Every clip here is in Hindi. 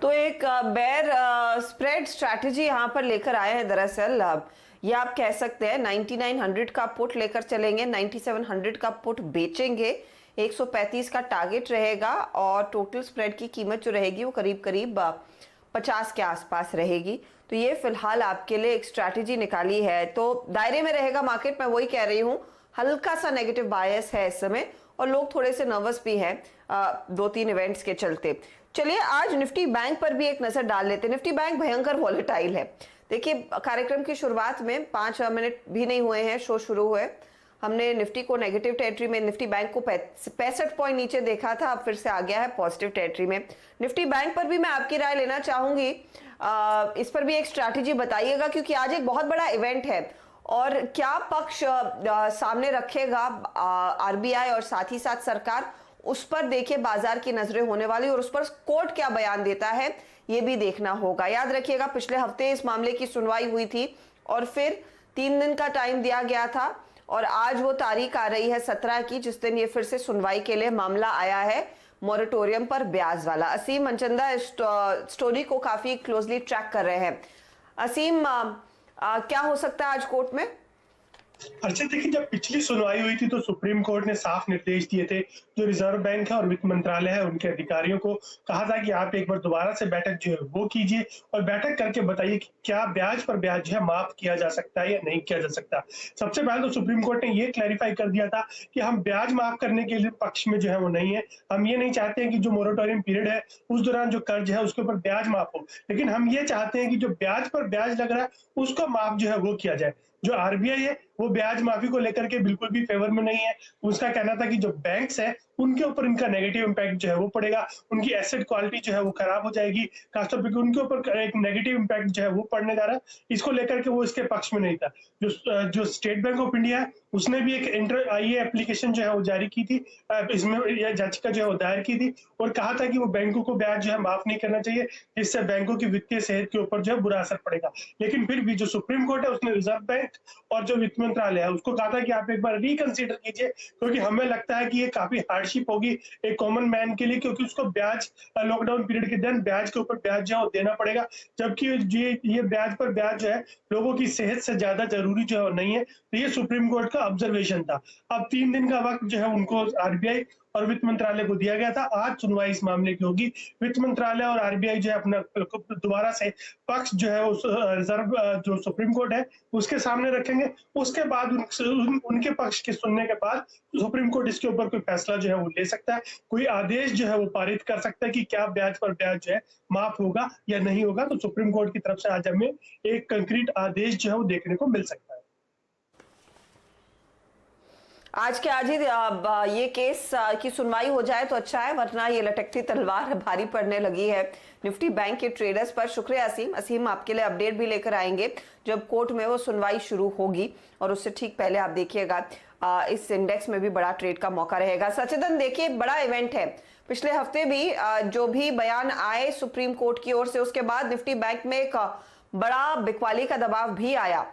तो एक बेयर स्प्रेड स्ट्रैटेजी यहाँ पर लेकर आए हैं। दरअसल ये आप कह सकते हैं 9900 का पुट लेकर चलेंगे, 9700 का पुट बेचेंगे, 135 का टारगेट रहेगा और टोटल स्प्रेड की कीमत जो रहेगी वो करीब करीब 50 के आसपास रहेगी। तो ये फिलहाल आपके लिए एक स्ट्रैटेजी निकाली है। तो दायरे में रहेगा मार्केट, मैं वही कह रही हूँ, हल्का सा नेगेटिव बायस है इस समय और लोग थोड़े से नर्वस भी हैं 2-3 इवेंट्स के चलते। चलिए आज निफ्टी बैंक पर भी एक नजर डाल लेते हैं। निफ्टी बैंक भयंकर वॉलेटाइल है। देखिए कार्यक्रम की शुरुआत में 5 मिनट भी नहीं हुए हैं शो शुरू हुए, हमने निफ्टी को नेगेटिव टेरिटरी में, निफ्टी बैंक को 65 पॉइंट नीचे देखा था, अब फिर से आ गया है पॉजिटिव टेरिटरी में। निफ्टी बैंक पर भी मैं आपकी राय लेना चाहूंगी, इस पर भी एक स्ट्रैटेजी बताइएगा क्योंकि आज एक बहुत बड़ा इवेंट है और क्या पक्ष सामने रखेगा आरबीआई और साथ ही साथ सरकार, उस पर देखिए बाजार की नजरें होने वाली और उस पर कोर्ट क्या बयान देता है ये भी देखना होगा। याद रखिएगा पिछले हफ्ते इस मामले की सुनवाई हुई थी और फिर 3 दिन का टाइम दिया गया था और आज वो तारीख आ रही है 17 की, जिस दिन ये फिर से सुनवाई के लिए मामला आया है मॉरेटोरियम पर ब्याज वाला। असीम मनचंदा इस स्टोरी को काफी क्लोजली ट्रैक कर रहे हैं। असीम, क्या हो सकता है आज कोर्ट में? अच्छा देखिए, जब पिछली सुनवाई हुई थी तो सुप्रीम कोर्ट ने साफ निर्देश दिए थे, जो रिजर्व बैंक है और वित्त मंत्रालय है उनके अधिकारियों को कहा था कि आप एक बार दोबारा से बैठक जो है वो कीजिए और बैठक करके बताइए कि क्या ब्याज पर ब्याज जो है माफ किया जा सकता है या नहीं किया जा सकता। सबसे पहले तो सुप्रीम कोर्ट ने ये क्लैरिफाई कर दिया था कि हम ब्याज माफ करने के लिए पक्ष में जो है वो नहीं है। हम ये नहीं चाहते हैं कि जो मोरेटोरियम पीरियड है उस दौरान जो कर्ज है उसके ऊपर ब्याज माफ हो, लेकिन हम ये चाहते हैं कि जो ब्याज पर ब्याज लग रहा है उसको माफ जो है वो किया जाए। जो आरबीआई है वो ब्याज माफी को लेकर के बिल्कुल भी फेवर में नहीं है। उसका कहना था कि जो बैंक्स है उनके ऊपर इनका नेगेटिव इंपैक्ट जो है वो पड़ेगा, उनकी एसेट क्वालिटी जो है वो खराब हो जाएगी, खासतौर पर उनके ऊपर एक नेगेटिव इंपैक्ट जो है वो पड़ने जा रहा है। इसको लेकर के वो इसके पक्ष में नहीं था। जो स्टेट बैंक ऑफ इंडिया है उसने भी एक इंटर आईए एप्लीकेशन जो है वो जारी की थी, इसमें याचिका जो है वो दायर की थी और कहा था कि वो बैंकों को ब्याज जो है माफ नहीं करना चाहिए, जिससे बैंकों की वित्तीय सेहत के ऊपर जो है बुरा असर पड़ेगा। लेकिन फिर भी जो सुप्रीम कोर्ट है उसने रिजर्व बैंक और जो वित्त मंत्रालय है उसको कहा था कि आप एक बार रिकंसीडर कीजिए, क्योंकि हमें लगता है कि ये काफी हार्डशिप होगी एक कॉमन मैन के लिए, क्योंकि उसको ब्याज लॉकडाउन पीरियड के दौरान ब्याज के ऊपर ब्याज जो है देना पड़ेगा, जबकि ये ब्याज पर ब्याज जो है लोगों की सेहत से ज्यादा जरूरी जो है नहीं है। तो ये सुप्रीम कोर्ट का ऑब्जर्वेशन था। अब 3 दिन का वक्त जो है उनको आरबीआई और वित्त मंत्रालय को दिया गया था। आज सुनवाई इस मामले की होगी। वित्त मंत्रालय और आरबीआई जो है अपना दोबारा से पक्ष जो है उस रिजर्व जो सुप्रीम कोर्ट है उसके सामने रखेंगे। उसके बाद उनके पक्ष के सुनने के बाद सुप्रीम कोर्ट इसके ऊपर कोई फैसला जो है वो ले सकता है, कोई आदेश जो है वो पारित कर सकता है कि क्या ब्याज पर ब्याज जो है माफ होगा या नहीं होगा। तो सुप्रीम कोर्ट की तरफ से आज हमें एक कंक्रीट आदेश जो है वो देखने को मिल सकता है। आज के आज ही ये केस की सुनवाई हो जाए तो अच्छा है, वरना ये लटकती तलवार भारी पड़ने लगी है निफ्टी बैंक के ट्रेडर्स पर। शुक्रिया असीम। असीम आपके लिए अपडेट भी लेकर आएंगे जब कोर्ट में वो सुनवाई शुरू होगी और उससे ठीक पहले आप देखिएगा इस इंडेक्स में भी बड़ा ट्रेड का मौका रहेगा। सचेतन, देखिए बड़ा इवेंट है, पिछले हफ्ते भी जो भी बयान आए सुप्रीम कोर्ट की ओर से उसके बाद निफ्टी बैंक में एक बड़ा बिकवाली का दबाव भी आया।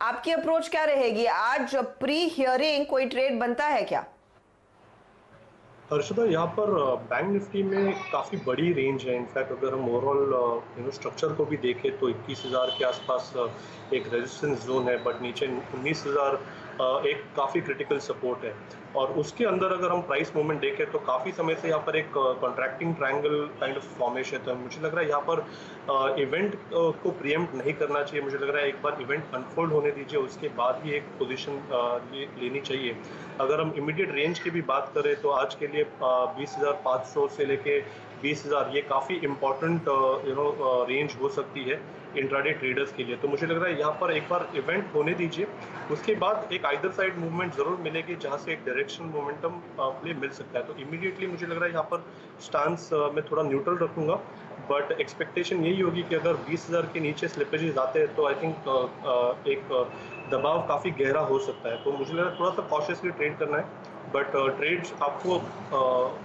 आपकी अप्रोच क्या रहेगी? आज प्री हियरिंग कोई ट्रेड बनता है क्या? हर्षदा, यहाँ पर बैंक निफ्टी में काफ़ी बड़ी रेंज है। इनफैक्ट अगर हम ओवरऑल स्ट्रक्चर को भी देखें तो 21,000 के आसपास एक रेजिस्टेंस जोन है, बट नीचे 19,000 एक काफ़ी क्रिटिकल सपोर्ट है। और उसके अंदर अगर हम प्राइस मूवमेंट देखें तो काफ़ी समय से यहाँ पर एक contracting triangle kind of formation है। तो मुझे लग रहा है यहाँ पर इवेंट को प्रीएम्प्ट नहीं करना चाहिए। मुझे लग रहा है एक बार इवेंट अनफोल्ड होने दीजिए, उसके बाद ही एक पोजीशन लेनी चाहिए। अगर हम इमीडिएट रेंज की भी बात करें तो आज के लिए 20,500 से लेके 20,000 ये काफ़ी इम्पॉर्टेंट रेंज हो सकती है इंट्राडे ट्रेडर्स के लिए। तो मुझे लग रहा है यहाँ पर एक बार इवेंट होने दीजिए, उसके बाद एक आइदर साइड मूवमेंट ज़रूर मिलेगी जहाँ से एक डायरेक्शन मोमेंटम प्ले मिल सकता है। तो इमीडिएटली मुझे लग रहा है यहाँ पर स्टांस में थोड़ा न्यूट्रल रखूँगा, बट एक्सपेक्टेशन यही होगी कि अगर 20,000 के नीचे स्लिपेजेस आते हैं तो आई थिंक एक दबाव काफ़ी गहरा हो सकता है। तो मुझे लग रहा है थोड़ा सा कॉशियसली ट्रेड करना है, बट ट्रेड्स आपको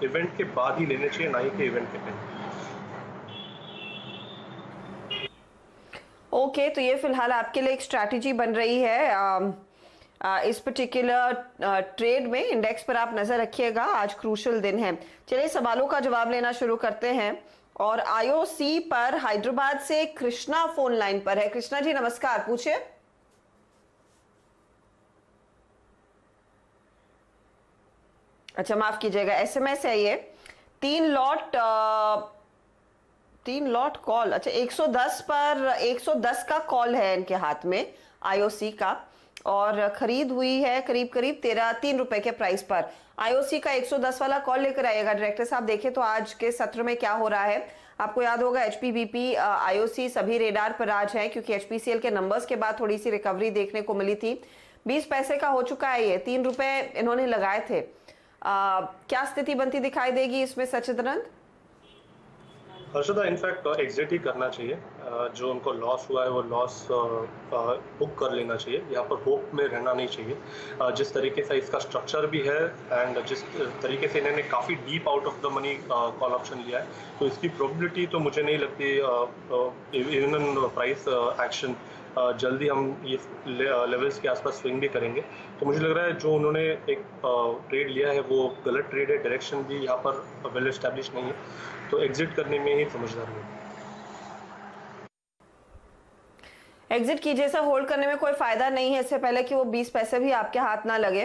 इवेंट के बाद ही लेने चाहिए, ना ही के इवेंट के पहले। ओके, तो ये फिलहाल आपके लिए एक स्ट्रैटेजी बन रही है इस पर्टिकुलर ट्रेड में। इंडेक्स पर आप नजर रखिएगा, आज क्रूशल दिन है। चलिए सवालों का जवाब लेना शुरू करते हैं। और आईओसी पर हैदराबाद से कृष्णा फोन लाइन पर है। कृष्णा जी नमस्कार, पूछिए। अच्छा माफ कीजिएगा, एसएमएस है ये। 3 लॉट कॉल, अच्छा 110 पर 110 का कॉल है इनके हाथ में आईओसी का, और खरीद हुई है करीब करीब 3 रुपए के प्राइस पर। आईओसी का 110 वाला कॉल लेकर आइएगा। डायरेक्टर साहब देखें तो आज के सत्र में क्या हो रहा है। आपको याद होगा एचपीबीपी आईओसी सभी रेडार पर आज है, क्योंकि एचपीसीएल के नंबर्स के बाद थोड़ी सी रिकवरी देखने को मिली थी। 20 पैसे का हो चुका है ये, 3 रुपए इन्होंने लगाए थे। क्या स्थिति बनती दिखाई देगी इसमें सचिदानंद? हर्षदा, इनफैक्ट एग्जिट ही करना चाहिए। जो उनको लॉस हुआ है वो लॉस बुक कर लेना चाहिए। यहाँ पर होप में रहना नहीं चाहिए। जिस तरीके से इसका स्ट्रक्चर भी है एंड जिस तरीके से इन्होंने काफ़ी deep out of the money call option लिया है, तो इसकी प्रोबेबिलिटी तो मुझे नहीं लगती इवन प्राइस एक्शन जल्दी हम ये लेवल्स के आसपास स्विंग भी करेंगे। तो मुझे लग रहा है जो उन्होंने एक ट्रेड लिया है वो गलत ट्रेड है। डायरेक्शन भी यहाँ पर वेल एस्टैब्लिश नहीं है, तो एग्जिट करने में ही समझदार है। एग्जिट कीजिए सर, होल्ड करने में कोई फायदा नहीं है इससे पहले कि वो 20 पैसे भी आपके हाथ ना लगे।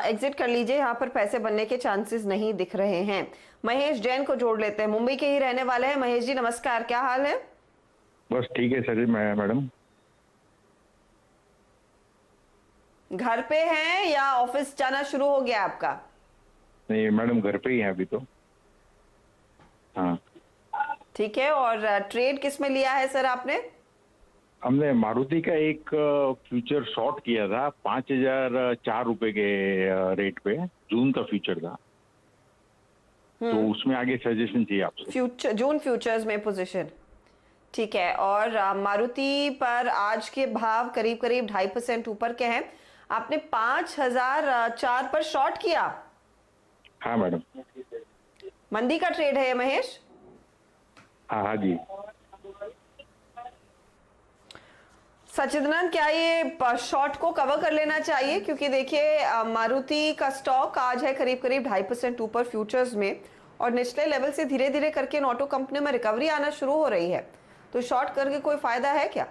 एग्जिट कर लीजिए, यहाँ पर पैसे बनने के चांसेस नहीं दिख रहे हैं। महेश जैन को जोड़ लेते हैं, मुंबई के ही रहने वाले हैं। महेश जी नमस्कार, क्या हाल है? बस ठीक है सर, मैं मैडम घर पे हैं या ऑफिस जाना शुरू हो गया आपका? नहीं मैडम, घर पे ही है अभी तो। हाँ ठीक है, और ट्रेड किस में लिया है सर आपने? हमने मारुति का एक फ्यूचर शॉर्ट किया था 5004 रुपए के रेट पे, जून का फ्यूचर था। तो उसमें आगे सजेशन चाहिए आपसे। फ्यूचर जून फ्यूचर्स में पोजीशन, ठीक है। और मारुति पर आज के भाव करीब करीब 2.5% ऊपर के हैं। आपने 5004 पर शॉर्ट किया? हाँ मैडम। मंदी का ट्रेड है ये महेश? हाँ हाँ जी। सचिदानंद, क्या ये शॉर्ट को कवर कर लेना चाहिए? क्योंकि देखिए मारुति का स्टॉक आज है करीब करीब 2.5% ऊपर फ्यूचर्स में, और निचले लेवल से धीरे धीरे करके इन ऑटो कंपनी में रिकवरी आना शुरू हो रही है। तो शॉर्ट करके कोई फायदा है क्या?